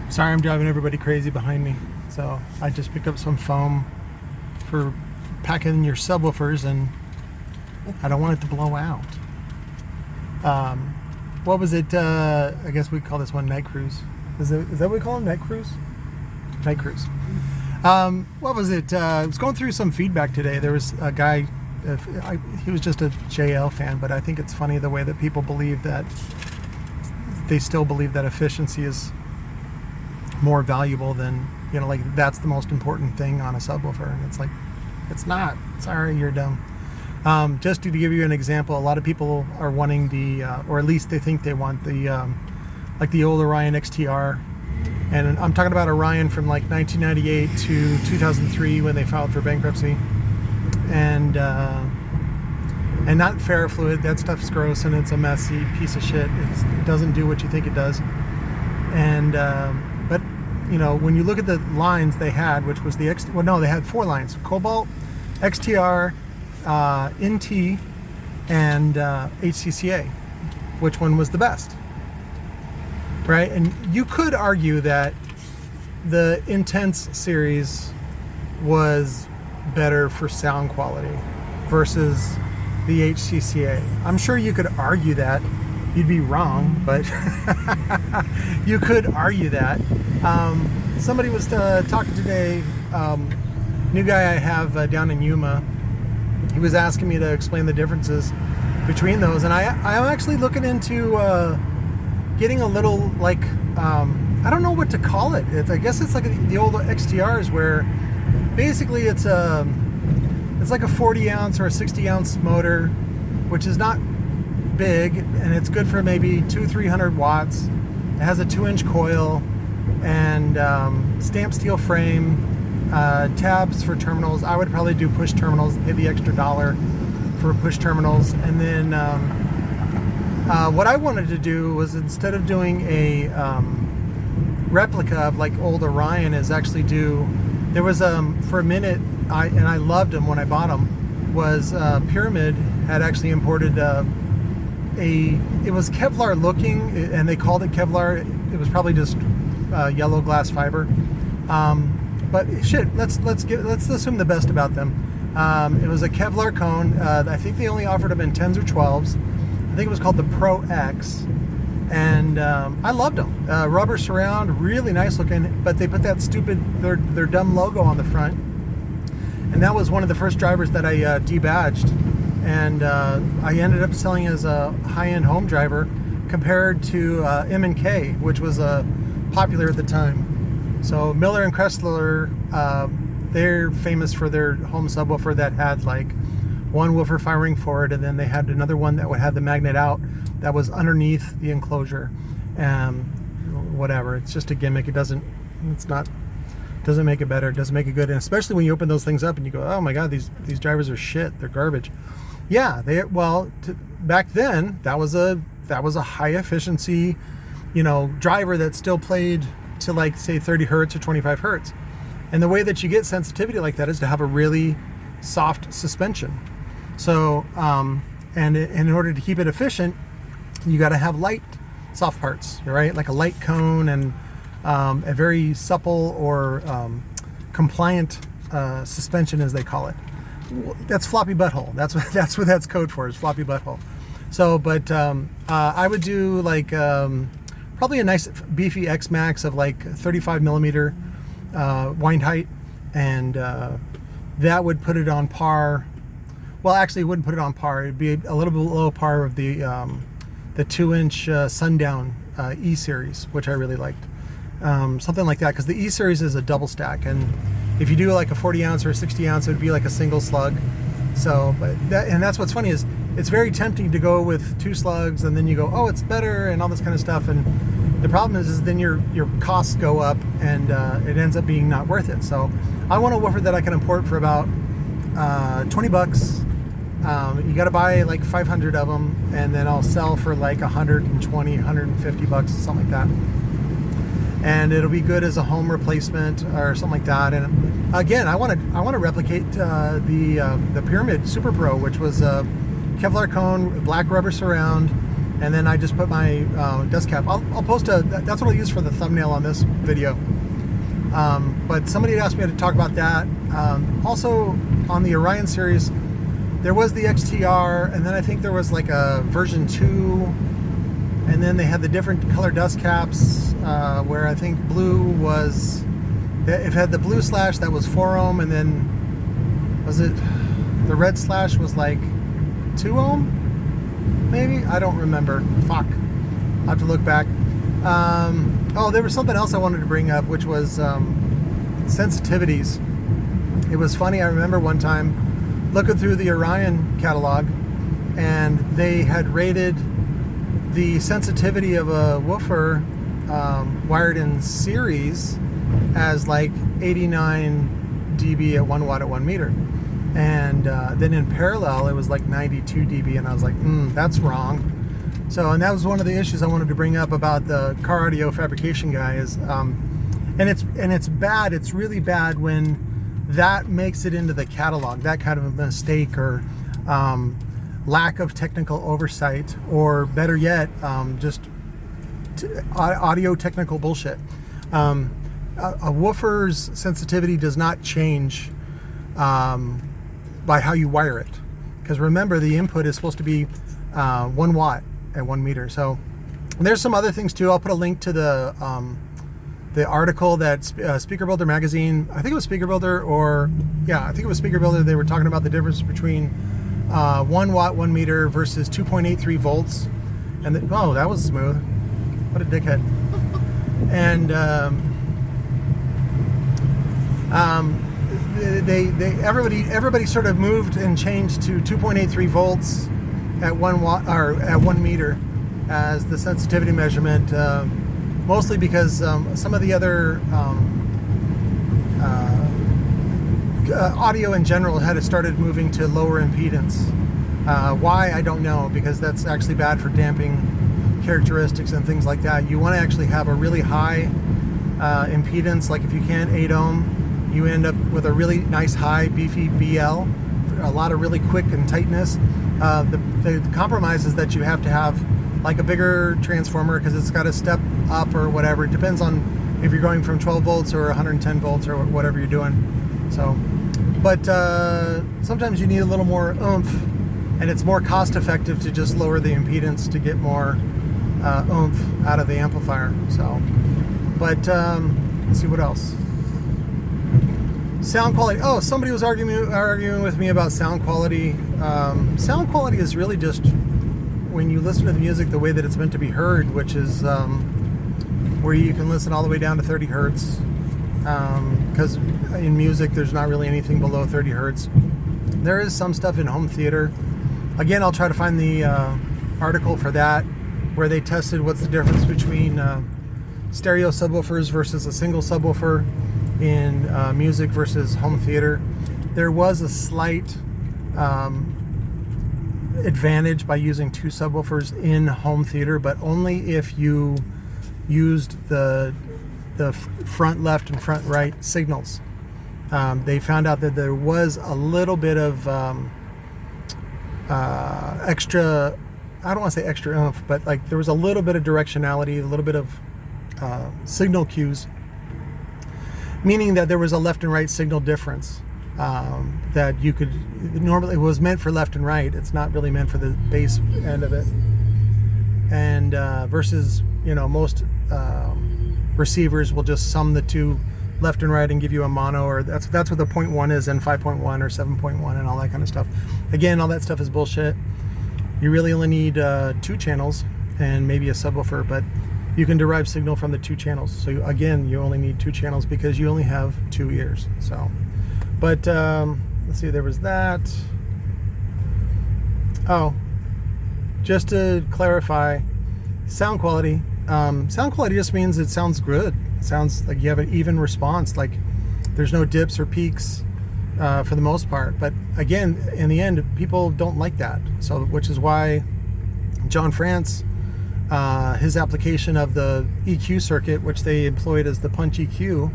Sorry, I'm driving everybody crazy behind me. So I just picked up some foam for packing your subwoofers, and I don't want it to blow out. What was it? I guess we call this one Night Cruise. Is that what we call them? Night Cruise? Night Cruise. What was it? I was going through some feedback today. There was a guy, he was just a JL fan, but I think it's funny the way that people believe that they still believe that efficiency is more valuable than, you know, like that's the most important thing on a subwoofer. And it's like, it's not. Sorry, you're dumb. Just to give you an example, a lot of people are wanting the, or at least they think they want the, like the old Orion XTR. And I'm talking about Orion from like 1998 to 2003 when they filed for bankruptcy. And not ferrofluid. That stuff's gross and it's a messy piece of shit. It doesn't do what you think it does. And but you know, when you look at the lines they had, which was the they had 4 lines: Cobalt, XTR, NT, and HCCA. Which one was the best? Right? And you could argue that the Intense series was better for sound quality versus the HCCA. I'm sure you could argue that. You'd be wrong, but you could argue that. Somebody was talking today, new guy I have down in Yuma. He was asking me to explain the differences between those, and I'm actually looking into getting a little, like, I don't know what to call it. I guess it's like the old XTRs where basically it's like a 40 ounce or a 60 ounce motor, which is not big, and it's good for maybe 200-300 watts. It has a 2-inch coil and stamped steel frame, tabs for terminals. I would probably do push terminals, pay the extra $1 for push terminals. And then what I wanted to do was, instead of doing a replica of like old Orion, is actually do, there was for a minute, I loved them when I bought them, was Pyramid had actually imported it was Kevlar looking, and they called it Kevlar. It was probably just yellow glass fiber. But shit, let's assume the best about them. It was a Kevlar cone. I think they only offered them in 10s or 12s. I think it was called the Pro X, and I loved them. Rubber surround, really nice looking, but they put that stupid, their dumb logo on the front, and that was one of the first drivers that I debadged. And I ended up selling as a high-end home driver compared to M&K, which was popular at the time. So Miller and Kressler, they're famous for their home subwoofer that had like one woofer firing forward, and then they had another one that would have the magnet out that was underneath the enclosure. Whatever, it's just a gimmick. It doesn't make it better. It doesn't make it good. And especially when you open those things up and you go, oh my God, these drivers are shit. They're garbage. Yeah, back then that was a high efficiency, you know, driver that still played to like say 30 hertz or 25 hertz. And the way that you get sensitivity like that is to have a really soft suspension. So, and in order to keep it efficient, you got to have light soft parts, right? Like a light cone and a very supple or compliant suspension, as they call it. That's floppy butthole. That's what that's code for, is floppy butthole. So, but I would do like probably a nice beefy X Max of like 35 millimeter wind height, and that would put it on par. Well, actually, it wouldn't put it on par. It'd be a little bit below par of the 2-inch Sundown E series, which I really liked. Something like that, because the E series is a double stack, and if you do like a 40 ounce or a 60 ounce, it would be like a single slug. So, and that's what's funny, is it's very tempting to go with 2 slugs, and then you go, oh, it's better, and all this kind of stuff. And the problem is then your costs go up, and it ends up being not worth it. So I want a woofer that I can import for about 20 bucks. You got to buy like 500 of them, and then I'll sell for like 120, 150 bucks, something like that. And it'll be good as a home replacement or something like that. And again, I want to replicate the Pyramid Super Pro, which was a Kevlar cone, black rubber surround, and then I just put my dust cap. I'll post that's what I'll use for the thumbnail on this video. But somebody had asked me to talk about that. Also on the Orion series, there was the XTR, and then I think there was like a version 2, and then they had the different color dust caps, where I think blue was, it had the blue slash that was 4 ohm, and then was it the red slash was like 2 ohm, maybe? I don't remember. Fuck. I'll have to look back. Oh, there was something else I wanted to bring up, which was sensitivities. It was funny, I remember one time looking through the Orion catalog, and they had rated the sensitivity of a woofer wired in series as like 89 dB at 1 watt at 1 meter. And then in parallel, it was like 92 dB, and I was like, that's wrong. So, and that was one of the issues I wanted to bring up about the car audio fabrication guy is, and it's bad. It's really bad when that makes it into the catalog, that kind of a mistake, or lack of technical oversight, or better yet, just audio technical bullshit. A woofer's sensitivity does not change by how you wire it, because remember, the input is supposed to be 1 watt at 1 meter. So there's some other things too. I'll put a link to the article that Speaker Builder magazine, I think it was Speaker Builder, or yeah, I think it was Speaker Builder. They were talking about the difference between 1 watt 1 meter versus 2.83 volts, and oh, that was smooth. What a dickhead. And everybody sort of moved and changed to 2.83 volts at 1 watt, or at 1 meter as the sensitivity measurement, mostly because some of the other audio in general had started moving to lower impedance. Why, I don't know, because that's actually bad for damping characteristics and things like that. You want to actually have a really high impedance, like if you can 8 ohm, you end up with a really nice high beefy BL, a lot of really quick and tightness. The compromise is that you have to have like a bigger transformer, because it's got to step up or whatever. It depends on if you're going from 12 volts or 110 volts or whatever you're doing. So, but sometimes you need a little more oomph, and it's more cost effective to just lower the impedance to get more oomph out of the amplifier. So, but let's see what else. Sound quality. Oh, somebody was arguing with me about sound quality. Sound quality is really just when you listen to the music the way that it's meant to be heard, which is where you can listen all the way down to 30 hertz. Because in music, there's not really anything below 30 hertz. There is some stuff in home theater. Again, I'll try to find the article for that, where they tested what's the difference between stereo subwoofers versus a single subwoofer in music versus home theater. There was a slight advantage by using 2 subwoofers in home theater, but only if you used the front left and front right signals. They found out that there was a little bit of extra, I don't want to say extra oomph, but like there was a little bit of directionality, a little bit of signal cues, meaning that there was a left and right signal difference. That you could, normally it was meant for left and right, it's not really meant for the bass end of it, and versus, you know, most receivers will just sum the two left and right and give you a mono, or that's what the 0.1 is in 5.1 or 7.1 and all that kind of stuff. Again, all that stuff is bullshit. You really only need 2 channels and maybe a subwoofer, but you can derive signal from the 2 channels. So again, you only need 2 channels because you only have 2 ears. So, but let's see, there was that. Oh, just to clarify, sound quality. Sound quality just means it sounds good. It sounds like you have an even response, like there's no dips or peaks for the most part. But again, in the end, people don't like that. So, which is why John France, his application of the EQ circuit, which they employed as the punch EQ,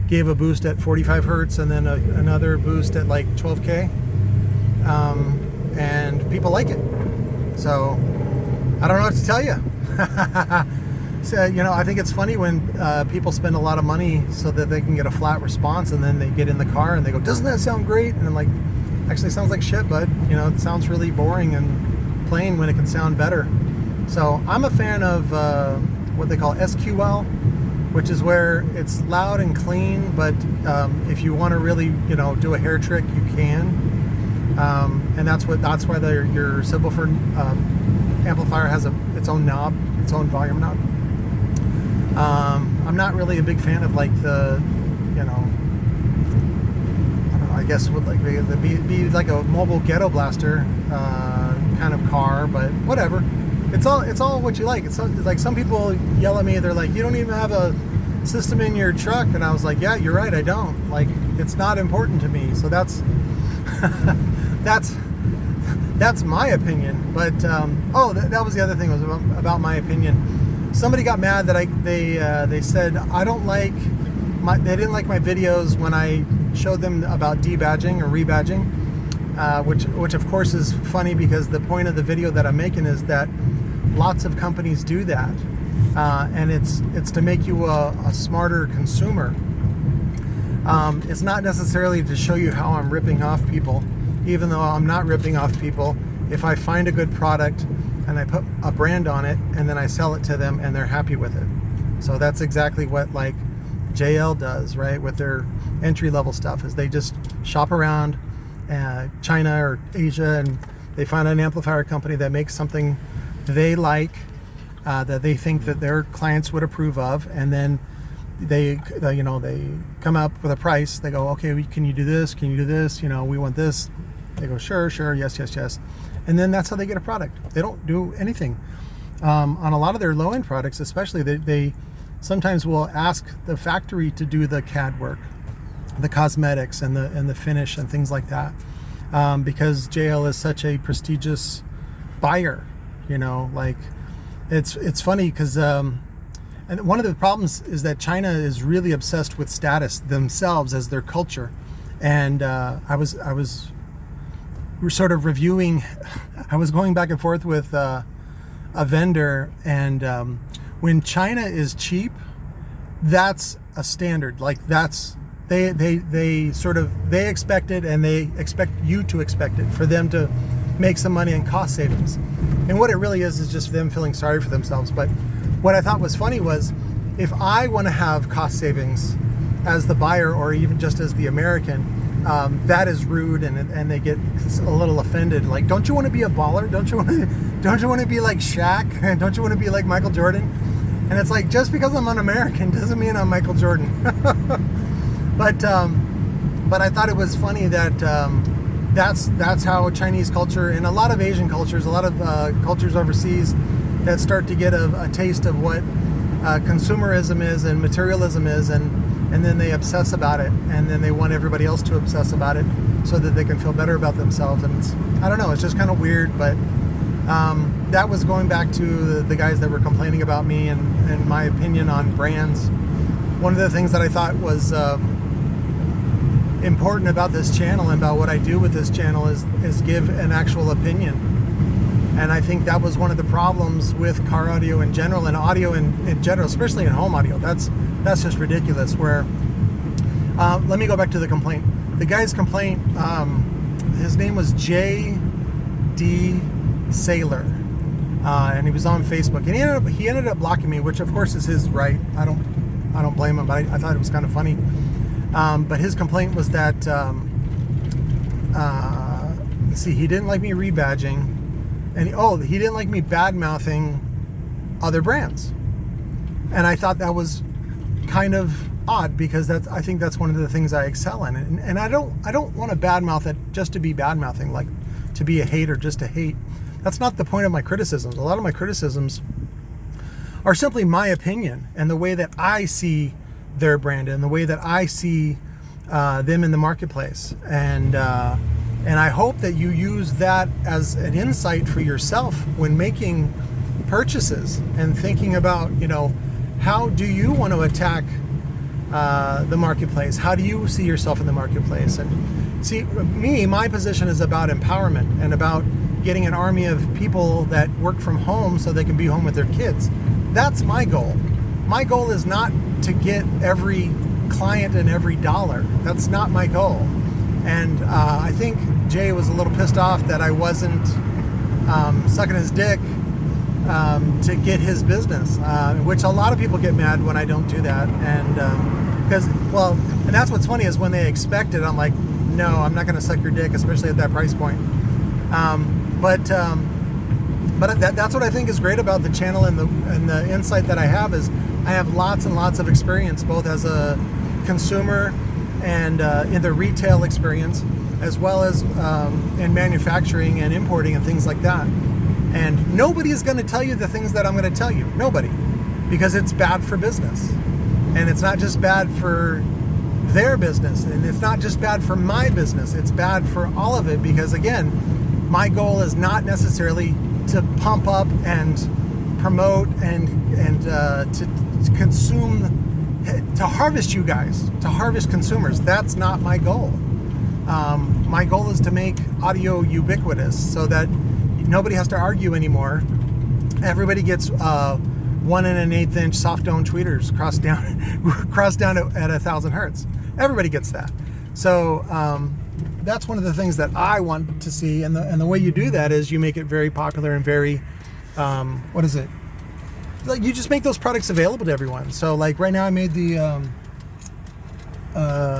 gave a boost at 45 hertz and then another boost at like 12K. And people like it. So I don't know what to tell you. So, you know, I think it's funny when people spend a lot of money so that they can get a flat response, and then they get in the car and they go, doesn't that sound great? And I'm like, actually sounds like shit, bud. You know, it sounds really boring and plain when it can sound better. So I'm a fan of what they call SQL, which is where it's loud and clean, but if you want to really, you know, do a hair trick, you can. And that's why your subwoofer amplifier has its own knob, its own volume knob. I'm not really a big fan of like the, you know, I don't know, I guess would like be like a mobile ghetto blaster kind of car, but whatever. It's all what you like. It's like some people yell at me. They're like, you don't even have a system in your truck, and I was like, yeah, you're right, I don't. Like, it's not important to me. So that's that's my opinion. But that was the other thing, was about my opinion. Somebody got mad that they said they didn't like my videos when I showed them about debadging or rebadging, which of course is funny, because the point of the video that I'm making is that lots of companies do that, and it's to make you a smarter consumer. It's not necessarily to show you how I'm ripping off people, even though I'm not ripping off people. If I find a good product and I put a brand on it and then I sell it to them and they're happy with it. So that's exactly what like JL does, right? With their entry-level stuff, is they just shop around China or Asia, and they find an amplifier company that makes something they like, that they think that their clients would approve of, and then they come up with a price. They go, okay, can you do this? Can you do this? You know, we want this. They go, sure, yes. And then that's how they get a product. They don't do anything. On a lot of their low-end products, especially, they sometimes will ask the factory to do the CAD work, the cosmetics and the finish and things like that, because JL is such a prestigious buyer. You know, like it's funny because and one of the problems is that China is really obsessed with status themselves as their culture. And we're sort of reviewing. I was going back and forth with a vendor, and when China is cheap, that's a standard. Like that's they expect it, and they expect you to expect it for them to make some money in cost savings. And what it really is just them feeling sorry for themselves. But what I thought was funny was, if I want to have cost savings as the buyer, or even just as the American, that is rude, and they get a little offended. Like, don't you want to be a baller? Don't you want to be like Shaq? Don't you want to be like Michael Jordan? And it's like, just because I'm an American doesn't mean I'm Michael Jordan. But I thought it was funny that that's how Chinese culture, and a lot of Asian cultures, a lot of cultures overseas, that start to get a taste of what consumerism is and materialism is, and then they obsess about it, and then they want everybody else to obsess about it so that they can feel better about themselves. And I don't know, it's just kind of weird. But that was going back to the guys that were complaining about me and my opinion on brands. One of the things that I thought was important about this channel and about what I do with this channel is give an actual opinion. And I think that was one of the problems with car audio in general, and audio in general, especially in home audio. That's just ridiculous. Where let me go back to the complaint. The guy's complaint, his name was J.D. Sailor, and he was on Facebook, and he ended up blocking me, which of course is his right. I don't blame him, but I thought it was kind of funny. But his complaint was that let's see, he didn't like me rebadging, and he didn't like me bad-mouthing other brands. And I thought that was kind of odd, because I think that's one of the things I excel in. And I don't want to badmouth it just to be badmouthing, like to be a hater just to hate. That's not the point of my criticisms. A lot of my criticisms are simply my opinion and the way that I see their brand and the way that I see them in the marketplace. And I hope that you use that as an insight for yourself when making purchases and thinking about, how do you want to attack the marketplace? How do you see yourself in the marketplace? And see, my position is about empowerment and about getting an army of people that work from home so they can be home with their kids. That's my goal. My goal is not to get every client and every dollar. That's not my goal. And I think Jay was a little pissed off that I wasn't sucking his dick to get his business, which a lot of people get mad when I don't do that. And and that's what's funny is when they expect it, I'm like, no, I'm not going to suck your dick, especially at that price point. But that's what I think is great about the channel and the insight that I have is I have lots and lots of experience, both as a consumer and in the retail experience, as well as in manufacturing and importing and things like that. And nobody is going to tell you the things that I'm going to tell you. Nobody. Because it's bad for business. And it's not just bad for their business. And it's not just bad for my business. It's bad for all of it. Because again, my goal is not necessarily to pump up and promote and to consume, to harvest you guys, to harvest consumers. That's not my goal. My goal is to make audio ubiquitous so that nobody has to argue anymore. Everybody gets 1 1/8 inch soft dome tweeters crossed down at 1,000 hertz. Everybody gets that. So that's one of the things that I want to see. And the way you do that is you make it very popular and very, what is it? Like you just make those products available to everyone. So like right now I made the,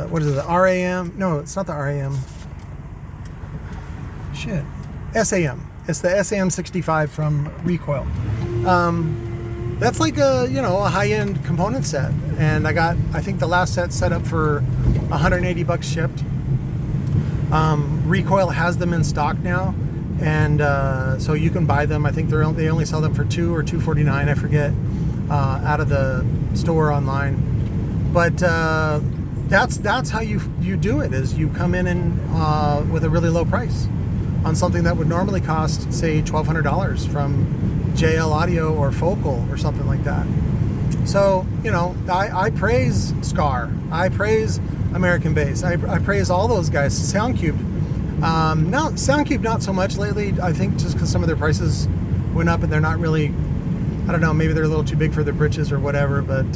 what is it? The RAM? No, it's not the RAM. Shit. SAM. It's the SAM65 from Recoil. That's like a high-end component set, and I think the last set set up for $180 shipped. Recoil has them in stock now, and so you can buy them. I think they only sell them for $2 or $2.49, I forget, out of the store online. But that's how you do it. Is you come in and with a really low price on something that would normally cost, say, $1,200 from JL Audio or Focal or something like that. So, I praise Scar. I praise American Bass. I praise all those guys. Soundcube. Soundcube not so much lately, I think just because some of their prices went up and they're not really, I don't know, maybe they're a little too big for their britches or whatever, but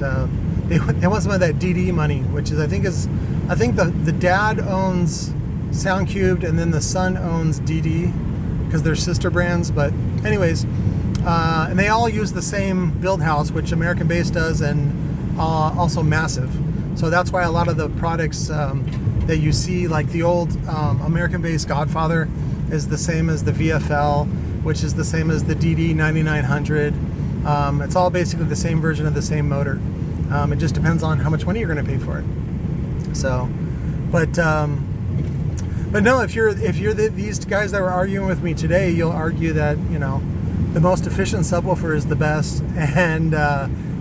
they want some of that DD money, which is, I think the dad owns Soundcubed and then the son owns DD because they're sister brands. But anyways, and they all use the same build house, which American Bass does, and also Massive. So that's why a lot of the products that you see, like the old American Bass Godfather, is the same as the VFL, which is the same as the DD 9900. It's all basically the same version of the same motor. It just depends on how much money you're going to pay for it. So, but no, if you're these guys that were arguing with me today, you'll argue that the most efficient subwoofer is the best, and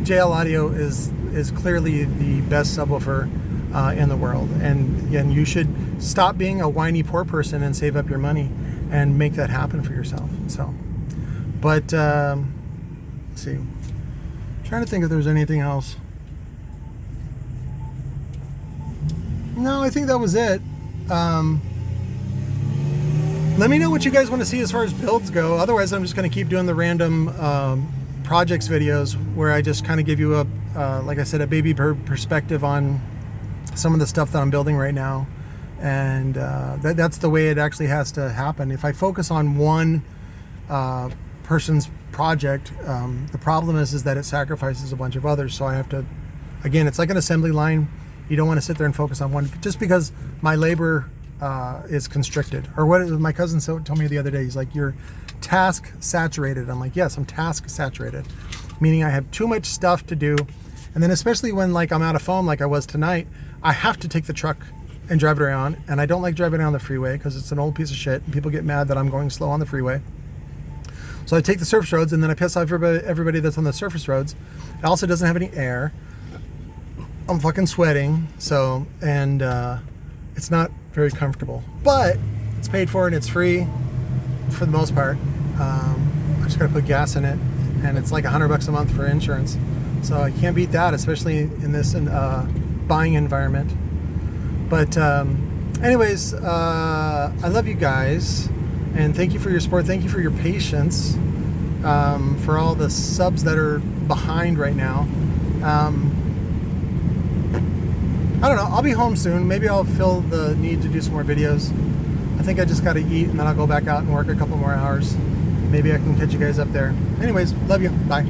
JL Audio is clearly the best subwoofer in the world. And you should stop being a whiny poor person and save up your money and make that happen for yourself. So, but let's see. I'm trying to think if there's anything else. No, I think that was it. Let me know what you guys want to see as far as builds go. Otherwise, I'm just going to keep doing the random projects videos where I just kind of give you a, like I said, a baby bird perspective on some of the stuff that I'm building right now. And that's the way it actually has to happen. If I focus on one person's project, the problem is that it sacrifices a bunch of others. So I have to, again, it's like an assembly line. You don't want to sit there and focus on one just because my labor is constricted. Or what my cousin told me the other day, he's like, you're task saturated. I'm like, yes, I'm task saturated, meaning I have too much stuff to do. And then especially when like I'm out of foam like I was tonight, I have to take the truck and drive it around, and I don't like driving down the freeway because it's an old piece of shit and people get mad that I'm going slow on the freeway. So I take the surface roads, and then I piss off everybody that's on the surface roads. It also doesn't have any air. I'm fucking sweating, so, and it's not very comfortable, but it's paid for and it's free for the most part. I just gotta put gas in it, and it's like $100 a month for insurance, so I can't beat that, especially in this buying environment. But anyways, I love you guys, And thank you for your support. Thank you for your patience. For all the subs that are behind right now. I don't know. I'll be home soon. Maybe I'll feel the need to do some more videos. I think I just got to eat, and then I'll go back out and work a couple more hours. Maybe I can catch you guys up there. Anyways, love you. Bye.